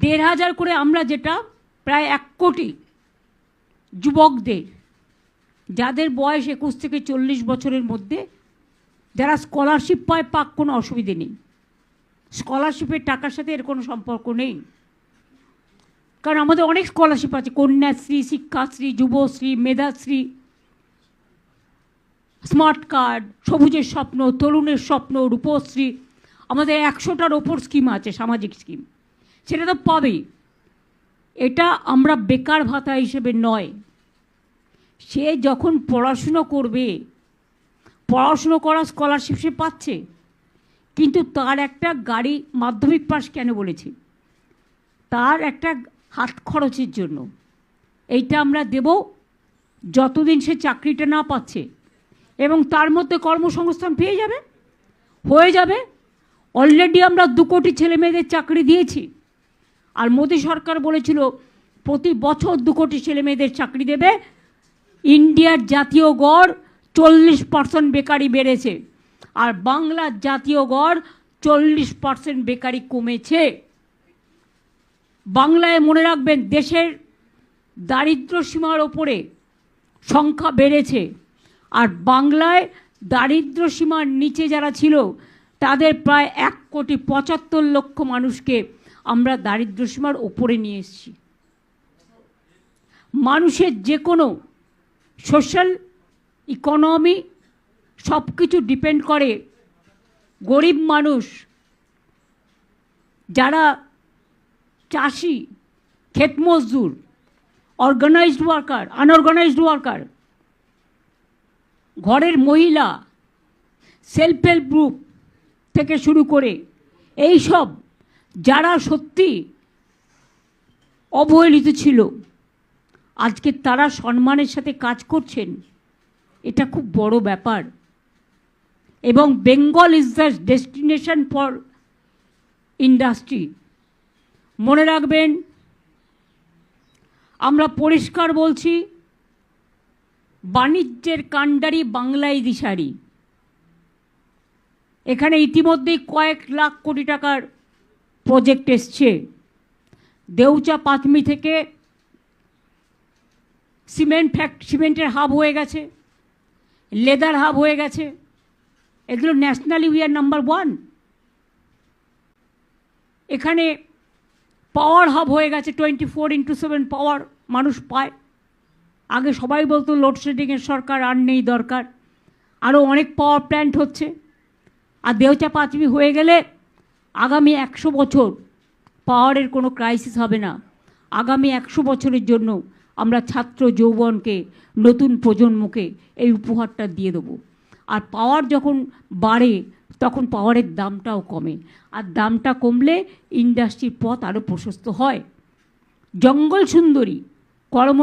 1,500 করে আমরা যেটা প্রায় 1 কোটি যুবকদের যাদের বয়স 21 থেকে 40 বছরের মধ্যে যারা স্কলারশিপ পায় পাক, কোনো অসুবিধে নেই। স্কলারশিপের টাকার সাথে এর কোনো সম্পর্ক নেই, কারণ আমাদের অনেক স্কলারশিপ আছে, কন্যাশ্রী, শিক্ষাশ্রী, যুবশ্রী, মেধাশ্রী, স্মার্ট কার্ড, সবুজের স্বপ্ন, তরুণের স্বপ্ন, রূপশ্রী, আমাদের 100টার ওপর স্কিম আছে, সামাজিক স্কিম, সেটা তো পাবেই। এটা আমরা বেকার ভাতা হিসেবে নয়, সে যখন পড়াশুনো করবে, পড়াশুনো করার স্কলারশিপ সে পাচ্ছে, কিন্তু তার একটা গাড়ি, মাধ্যমিক পাস কেন বলেছি, তার একটা হাত খরচের জন্য এইটা আমরা দেব যতদিন সে চাকরিটা না পাচ্ছে, এবং তার মধ্যে কর্মসংস্থান পেয়ে যাবে, হয়ে যাবে। অলরেডি আমরা 2 কোটি ছেলে মেয়েদের চাকরি দিয়েছি, আর মোদী সরকার বলেছিল প্রতি বছর 2 কোটি ছেলে মেয়েদের চাকরি দেবে। ইন্ডিয়ার জাতীয় গড় 40% বেকারি বেড়েছে, আর বাংলার জাতীয় গড় 40% বেকারি কমেছে। বাংলায় মনে রাখবেন, দেশের দারিদ্র সীমার ওপরে সংখ্যা বেড়েছে, আর বাংলায় দারিদ্র সীমার নিচে যারা ছিল তাদের প্রায় 1,75,00,000 মানুষকে আমরা দারিদ্র সীমার ওপরে নিয়ে এসেছি। মানুষের যে কোনো সোশ্যাল ইকোনমি সব কিছু ডিপেন্ড করে গরিব মানুষ, যারা চাষি, ক্ষেত মজদুর, অর্গানাইজড ওয়ার্কার, আনঅর্গানাইজড ওয়ার্কার, ঘরের মহিলা, সেলফ হেল্প গ্রুপ থেকে শুরু করে এই সব যারা সত্যি অবহেলিত ছিল, আজকে তারা সম্মানের সাথে কাজ করছেন, এটা খুব বড় ব্যাপার। এবং Bengal is the destination for industry. মনে রাখবেন, আমরা পরিষ্কার বলছি, বাণিজ্যের কাণ্ডারি বাংলায় দিশারি। এখানে ইতিমধ্যেই কয়েক লাখ কোটি টাকার প্রজেক্ট এসছে। দেউচা পাথমি থেকে সিমেন্টের হাব হয়ে গেছে, লেদার হাব হয়ে গেছে, এগুলো ন্যাশনালি উই আর নাম্বার 1। এখানে পাওয়ার হাব হয়ে গেছে, 24x7 পাওয়ার মানুষ পায়। আগে সবাই বলতো লোডশেডিংয়ের সরকার, আর নেই দরকার, আরও অনেক পাওয়ার প্ল্যান্ট হচ্ছে। আর দেউচা পাথমি হয়ে গেলে আগামী 100 বছর পাওয়ারের কোনো ক্রাইসিস হবে না। আগামী 100 বছরের জন্য আমরা ছাত্র যৌবনকে, নতুন প্রজন্মকে এই উপহারটা দিয়ে দেবো। আর পাওয়ার যখন বাড়ে তখন পাওয়ারের দামটাও কমে, আর দামটা কমলে ইন্ডাস্ট্রির পথ আরও প্রশস্ত হয়। জঙ্গল সুন্দরী কর্ম